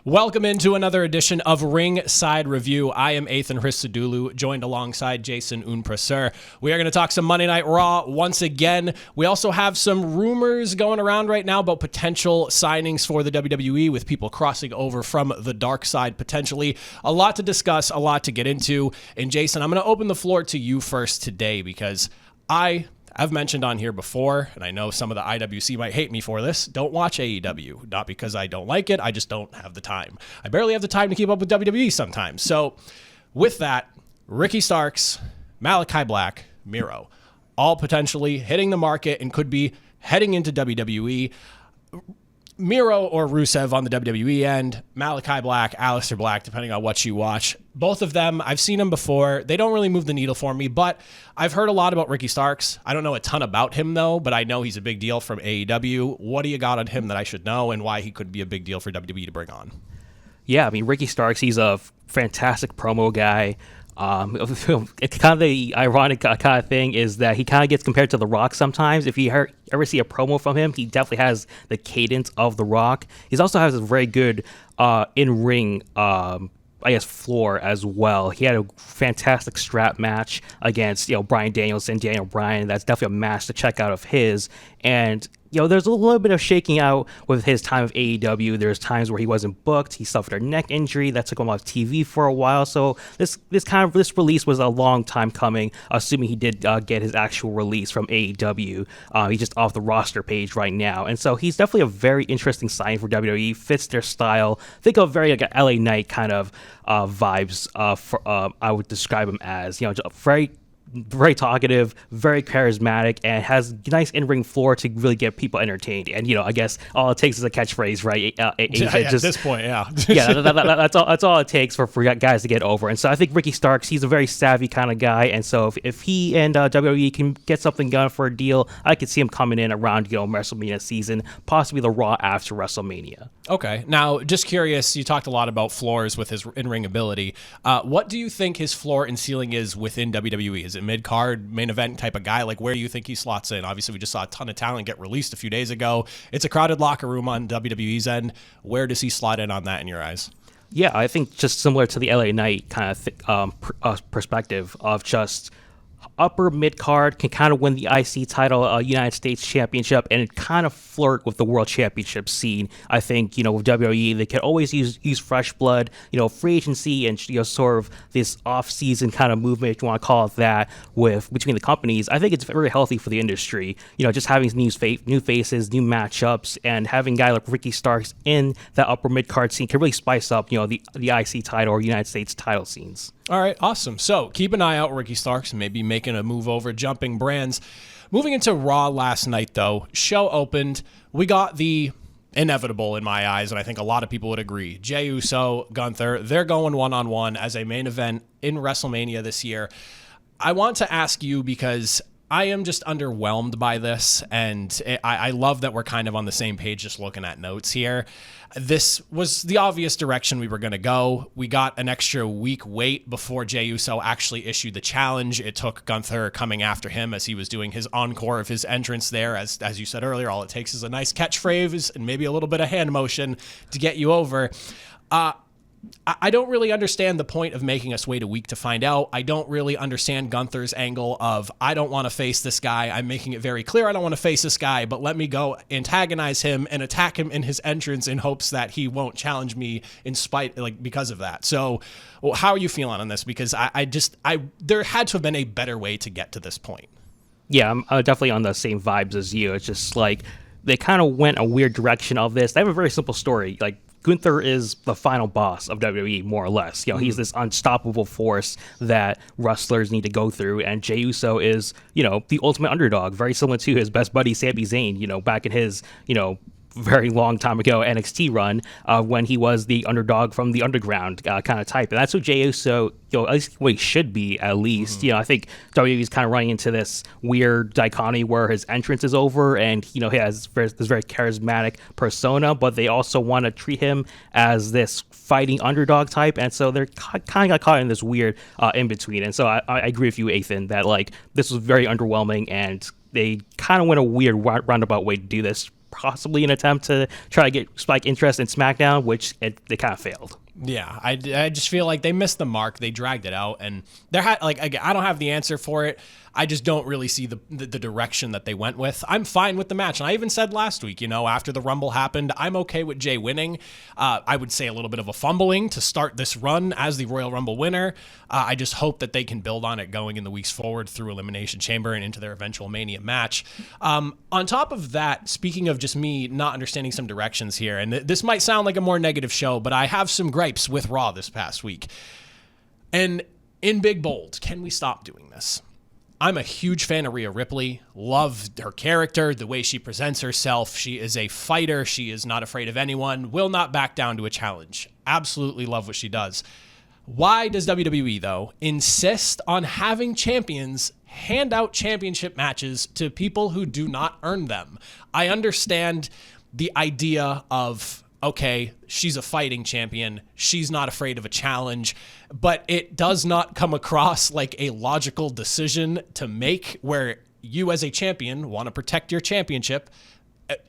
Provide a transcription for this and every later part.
Welcome into another edition of Ringside Review. I am Athan Hristodulu, joined alongside Jason Ounpraseuth. We are going to talk some Monday Night Raw once again. We also have some rumors going around right now about potential signings for the WWE with people crossing over from the dark side potentially. A lot to discuss, a lot to get into. And Jason, I'm going to open the floor to you first today because I've mentioned on here before, and I know some of the IWC might hate me for this, don't watch AEW. Not because I don't like it, I just don't have the time. I barely have the time to keep up with WWE sometimes. So with that, Ricky Starks, Malachi Black, Miro, all potentially hitting the market and could be heading into WWE. Miro or Rusev on the WWE end, Malachi Black, Aleister Black, depending on what you watch. Both of them, I've seen them before. They don't really move the needle for me, but I've heard a lot about Ricky Starks. I don't know a ton about him, though, but I know he's a big deal from AEW. What do you got on him that I should know and why he could be a big deal for WWE to bring on? Yeah, I mean, Ricky Starks, he's a fantastic promo guy. It's kind of the ironic kind of thing is that he kind of gets compared to The Rock sometimes. If you ever see a promo from him, he definitely has the cadence of The Rock. He also has a very good in-ring, floor as well. He had a fantastic strap match against, Bryan Danielson, Daniel Bryan. That's definitely a match to check out of his. And there's a little bit of shaking out with his time of AEW. There's times where he wasn't booked. He suffered a neck injury that took him off TV for a while. So this release was a long time coming, assuming he did get his actual release from AEW. He's just off the roster page right now. And so he's definitely a very interesting sign for WWE. Fits their style. Think of very like an LA Knight kind of vibes. I would describe him as, very talkative, very charismatic, and has nice in-ring floor to really get people entertained. And I guess all it takes is a catchprise, right? At this point, yeah, that's all it takes for guys to get over. And so I think Ricky Starks, he's a very savvy kind of guy. And so if he and WWE can get something done for a deal, I could see him coming in around WrestleMania season, possibly the Raw after WrestleMania. Okay, now just curious, you talked a lot about floors with his in-ring ability. What do you think his floor and ceiling is within WWE? Is it mid-card, main event type of guy? Like, where do you think he slots in? Obviously, we just saw a ton of talent get released a few days ago. It's a crowded locker room on WWE's end. Where does he slot in on that in your eyes? Yeah, I think just similar to the LA Knight kind of perspective of just upper mid-card, can kind of win the IC title, United States Championship, and it kind of flirt with the World Championship scene. I think, with WWE, they can always use fresh blood, free agency and, sort of this off-season kind of movement, if you want to call it that, between the companies. I think it's very healthy for the industry, just having new faces, new matchups, and having a guy like Ricky Starks in that upper mid-card scene can really spice up, the IC title or United States title scenes. All right, awesome. So keep an eye out, Ricky Starks, maybe making a move over, jumping brands. Moving into Raw last night, though, show opened. We got the inevitable in my eyes, and I think a lot of people would agree. Jey Uso, Gunther, they're going one-on-one as a main event in WrestleMania this year. I want to ask you because I am just underwhelmed by this, and I love that we're kind of on the same page just looking at notes here. This was the obvious direction we were going to go. We got an extra week wait before Jey Uso actually issued the challenge. It took Gunther coming after him as he was doing his encore of his entrance there. As you said earlier, all it takes is a nice catchphrase and maybe a little bit of hand motion to get you over. I don't really understand the point of making us wait a week to find out. I don't really understand Gunther's angle of, I don't want to face this guy. I'm making it very clear I don't want to face this guy, but let me go antagonize him and attack him in his entrance in hopes that he won't challenge me because of that. So how are you feeling on this? Because there had to have been a better way to get to this point. Yeah, I'm definitely on the same vibes as you. It's just like they kind of went a weird direction of this. They have a very simple story. Like, Gunther is the final boss of WWE, more or less. He's this unstoppable force that wrestlers need to go through, and Jey Uso is, the ultimate underdog, very similar to his best buddy Sami Zayn, back in his, very long time ago NXT run when he was the underdog from the underground kind of type. And that's what Jey Uso, at least what he should be, at least. I think WWE's kind of running into this weird dichotomy where his entrance is over and, he has this very charismatic persona, but they also want to treat him as this fighting underdog type. And so they're kind of got caught in this weird in-between. And so I agree with you, Athan, that this was very underwhelming and they kind of went a weird roundabout way to do this. possibly an attempt to try to get Spike interest in SmackDown, which they kind of failed. Yeah, I just feel like they missed the mark. They dragged it out, and I don't have the answer for it. I just don't really see the direction that they went with. I'm fine with the match, and I even said last week, after the Rumble happened, I'm okay with Jey winning. I would say a little bit of a fumbling to start this run as the Royal Rumble winner. I just hope that they can build on it going in the weeks forward through Elimination Chamber and into their eventual Mania match. On top of that, speaking of just me not understanding some directions here, and this might sound like a more negative show, but I have some gripes with Raw this past week. And in big bold, can we stop doing this? I'm a huge fan of Rhea Ripley, love her character, the way she presents herself. She is a fighter. She is not afraid of anyone, will not back down to a challenge. Absolutely love what she does. Why does WWE, though, insist on having champions hand out championship matches to people who do not earn them? I understand the idea of, okay, she's a fighting champion. She's not afraid of a challenge, but it does not come across like a logical decision to make where you as a champion want to protect your championship.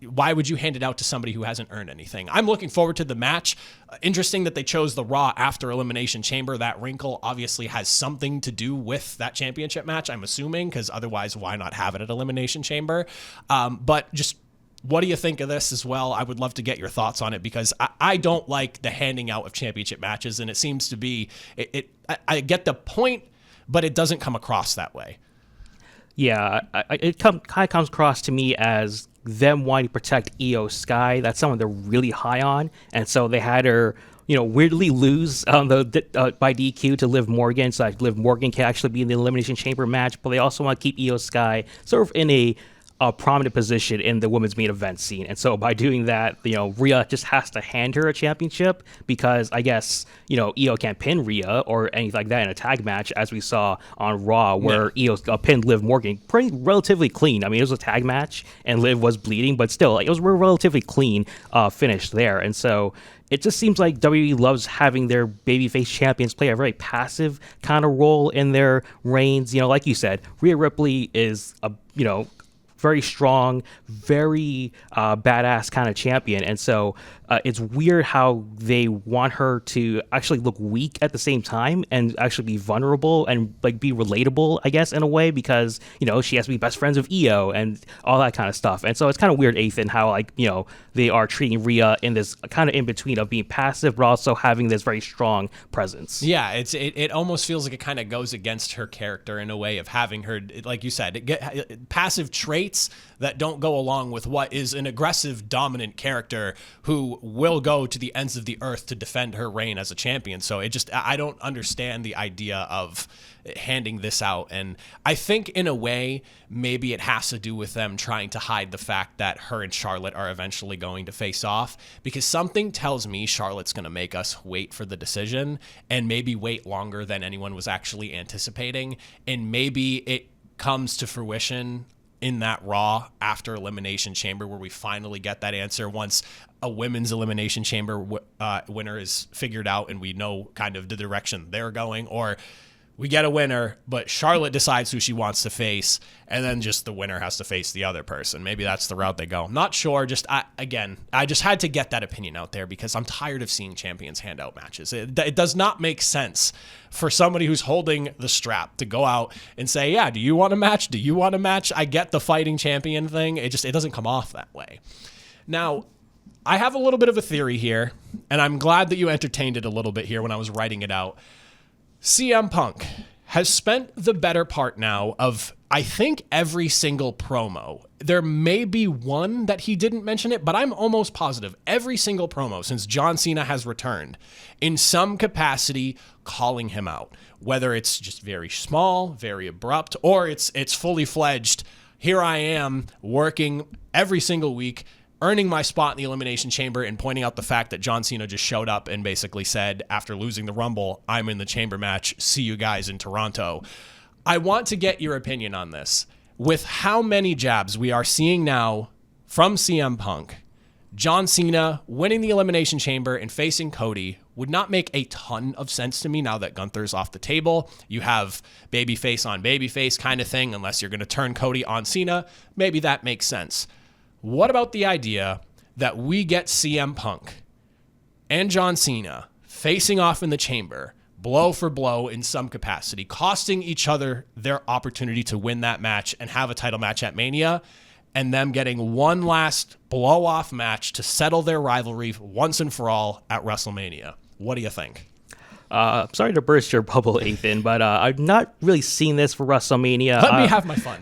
Why would you hand it out to somebody who hasn't earned anything? I'm looking forward to the match. Interesting that they chose the Raw after Elimination Chamber. That wrinkle obviously has something to do with that championship match, I'm assuming, because otherwise why not have it at Elimination Chamber? But just what do you think of this as well? I would love to get your thoughts on it, because I don't like the handing out of championship matches, and it seems to be, I get the point, but it doesn't come across that way. Yeah, it kind of comes across to me as them wanting to protect Io Sky. That's someone they're really high on, and so they had her, weirdly lose by DQ to Liv Morgan, so Liv Morgan can actually be in the Elimination Chamber match, but they also want to keep Io Sky sort of in a prominent position in the women's main event scene. And so by doing that, Rhea just has to hand her a championship, because I guess, Io can't pin Rhea or anything like that in a tag match, as we saw on Raw, where Io pinned Liv Morgan pretty relatively clean. I mean, it was a tag match and Liv was bleeding, but still, it was a relatively clean finish there. And so it just seems like WWE loves having their babyface champions play a very passive kind of role in their reigns. Like you said, Rhea Ripley is very strong, very badass kind of champion. And so it's weird how they want her to actually look weak at the same time and actually be vulnerable and be relatable, I guess, in a way, because, she has to be best friends with Io and all that kind of stuff. And so it's kind of weird, Athan, how they are treating Rhea in this kind of in between of being passive, but also having this very strong presence. Yeah, it almost feels like it kind of goes against her character in a way of having her, like you said, passive traits that don't go along with what is an aggressive, dominant character who will go to the ends of the earth to defend her reign as a champion. So I don't understand the idea of handing this out. And I think in a way, maybe it has to do with them trying to hide the fact that her and Charlotte are eventually going to face off, because something tells me Charlotte's going to make us wait for the decision, and maybe wait longer than anyone was actually anticipating. And maybe it comes to fruition in that Raw after Elimination Chamber, where we finally get that answer once a women's Elimination Chamber winner is figured out and we know kind of the direction they're going, or we get a winner, but Charlotte decides who she wants to face, and then just the winner has to face the other person. Maybe that's the route they go. Not sure. I just had to get that opinion out there, because I'm tired of seeing champions hand out matches. It does not make sense for somebody who's holding the strap to go out and say, yeah, do you want a match? Do you want a match? I get the fighting champion thing. It doesn't come off that way. Now, I have a little bit of a theory here, and I'm glad that you entertained it a little bit here when I was writing it out. CM Punk has spent the better part now of, I think, every single promo. There may be one that he didn't mention it, but I'm almost positive every single promo since John Cena has returned, in some capacity, calling him out. Whether it's just very small, very abrupt, or it's fully fledged, here I am working every single week, earning my spot in the Elimination Chamber, and pointing out the fact that John Cena just showed up and basically said, after losing the Rumble, I'm in the Chamber match. See you guys in Toronto. I want to get your opinion on this. With how many jabs we are seeing now from CM Punk, John Cena winning the Elimination Chamber and facing Cody would not make a ton of sense to me now that Gunther's off the table. You have babyface on babyface kind of thing, unless you're going to turn Cody on Cena. Maybe that makes sense. what about the idea that we get CM Punk and John Cena facing off in the chamber, blow for blow in some capacity, costing each other their opportunity to win that match and have a title match at Mania, and them getting one last blow-off match to settle their rivalry once and for all at WrestleMania? What do you think? I'm sorry to burst your bubble, Athan, but I've not really seen this for WrestleMania. Let me have my fun.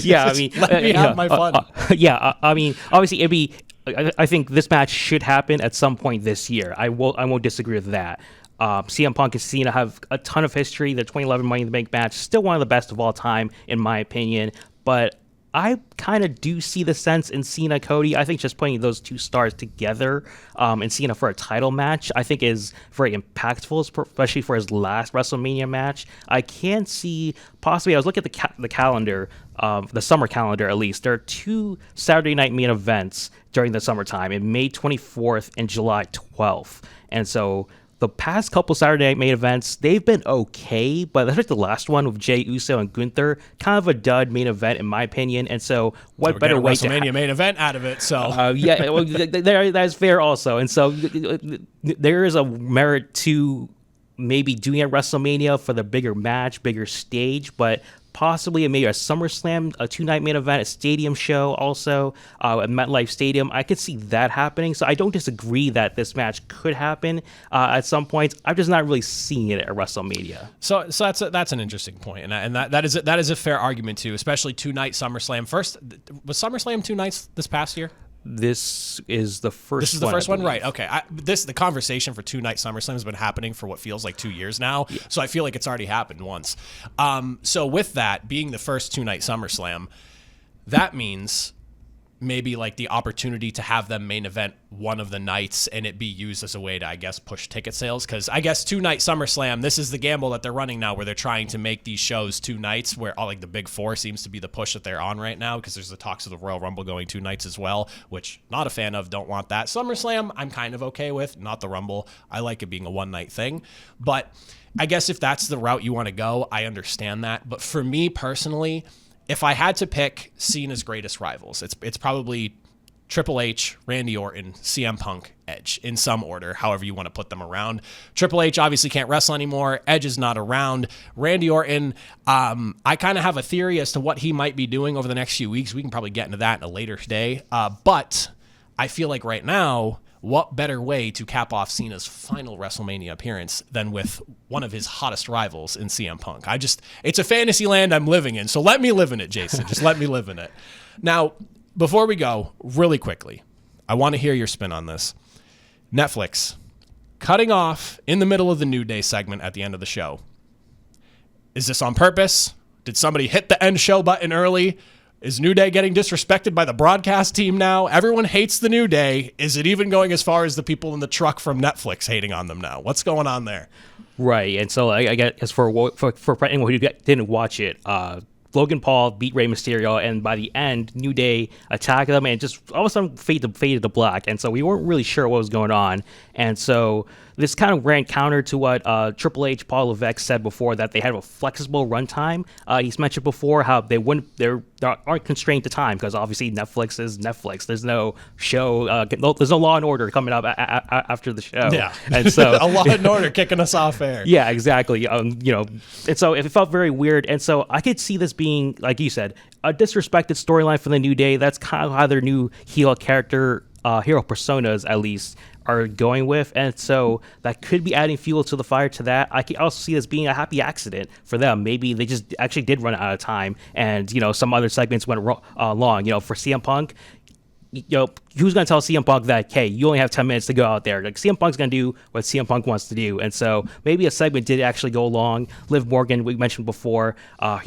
Yeah, I mean, let me have my fun. I mean, obviously, it'd be. I think this match should happen at some point this year. I won't disagree with that. CM Punk and Cena have a ton of history. The 2011 Money in the Bank match, still one of the best of all time, in my opinion. But I kind of do see the sense in Cena Cody. I think just putting those two stars together and Cena for a title match, I think is very impactful, especially for his last WrestleMania match. I can see possibly, I was looking at the calendar, the summer calendar at least. There are 2 Saturday night main events during the summertime, in May 24th and July 12th. And so the past couple Saturday night main events, they've been okay, but that's like the last one with Jey Uso and Gunther, kind of a dud main event in my opinion. And so, what better way to WrestleMania main event out of it? So well, that's fair also. And so, there is a merit to maybe doing a WrestleMania for the bigger match, bigger stage, but possibly maybe a SummerSlam, a 2-night main event, a stadium show also at MetLife Stadium. I could see that happening. So I don't disagree that this match could happen at some point. I'm just not really seeing it at WrestleMania. So that's an interesting point, and that is a fair argument too, especially 2-night SummerSlam. First, was SummerSlam 2 nights this past year? This is the first one. This is the first one, right? Okay. The conversation for 2-night SummerSlam has been happening for what feels like 2 years now. Yeah. So I feel like it's already happened once. So with that being the first 2-night SummerSlam, that means maybe like the opportunity to have them main event one of the nights and it be used as a way to, I guess, push ticket sales. Because I guess 2-night SummerSlam, this is the gamble that they're running now, where they're trying to make these shows 2 nights, where all like the big 4 seems to be the push that they're on right now, because there's the talks of the Royal Rumble going 2 nights as well, which not a fan of, don't want that. SummerSlam, I'm kind of okay with, not the Rumble. I like it being a 1-night thing. But I guess if that's the route you want to go, I understand that. But for me personally, if I had to pick Cena's greatest rivals, it's probably Triple H, Randy Orton, CM Punk, Edge, in some order, however you want to put them around. Triple H obviously can't wrestle anymore. Edge is not around. Randy Orton, I kind of have a theory as to what he might be doing over the next few weeks. We can probably get into that in a later day. But I feel like right now, what better way to cap off Cena's final WrestleMania appearance than with one of his hottest rivals in CM Punk? It's a fantasy land I'm living in, so let me live in it, Jason. Just let me live in it. Now, before we go, really quickly, I want to hear your spin on this. Netflix, cutting off in the middle of the New Day segment at the end of the show. Is this on purpose? Did somebody hit the end show button early? Is New Day getting disrespected by the broadcast team now? Everyone hates the New Day. Is it even going as far as the people in the truck from Netflix hating on them now? What's going on there? Right, and so I guess for anyone who didn't watch it, Logan Paul beat Rey Mysterio, and by the end, New Day attacked them, and just all of a sudden faded to black. And so we weren't really sure what was going on. And so this kind of ran counter to what Triple H, Paul Levesque said before, that they had a flexible runtime. He's mentioned before how they aren't constrained to time, because obviously Netflix is Netflix. There's no show, there's no Law and Order coming up after the show. Yeah, and so a Law and Order kicking us off air. Yeah, exactly. And so it felt very weird. And so I could see this being, like you said, a disrespected storyline for the New Day. That's kind of how their new heel character, hero personas at least, are going with. And so that could be adding fuel to the fire to that. I can also see this being a happy accident for them. Maybe they just actually did run out of time, and some other segments went long. For CM Punk, who's going to tell CM Punk that, hey, you only have 10 minutes to go out there? Like, CM Punk's going to do what CM Punk wants to do. And so maybe a segment did actually go long. Liv Morgan, we mentioned before,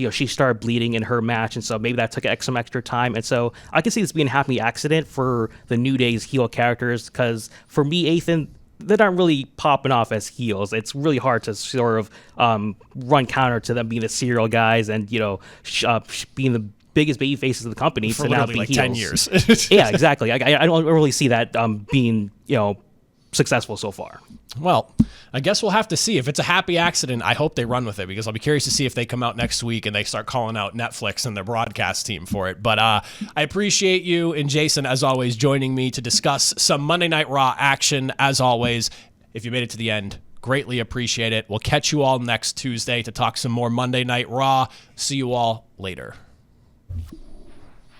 she started bleeding in her match, and so maybe that took some extra time. And so I can see this being a happy accident for the New Day's heel characters, because for me, Athan, they're not really popping off as heels. It's really hard to sort of run counter to them being the serial guys and, being the biggest baby faces of the company for to now be like heels. 10 years. Yeah, exactly. I don't really see that being, successful so far. Well, I guess we'll have to see. If it's a happy accident, I hope they run with it, because I'll be curious to see if they come out next week and they start calling out Netflix and their broadcast team for it. But I appreciate you and Jason, as always, joining me to discuss some Monday Night Raw action. As always, if you made it to the end, greatly appreciate it. We'll catch you all next Tuesday to talk some more Monday Night Raw. See you all later.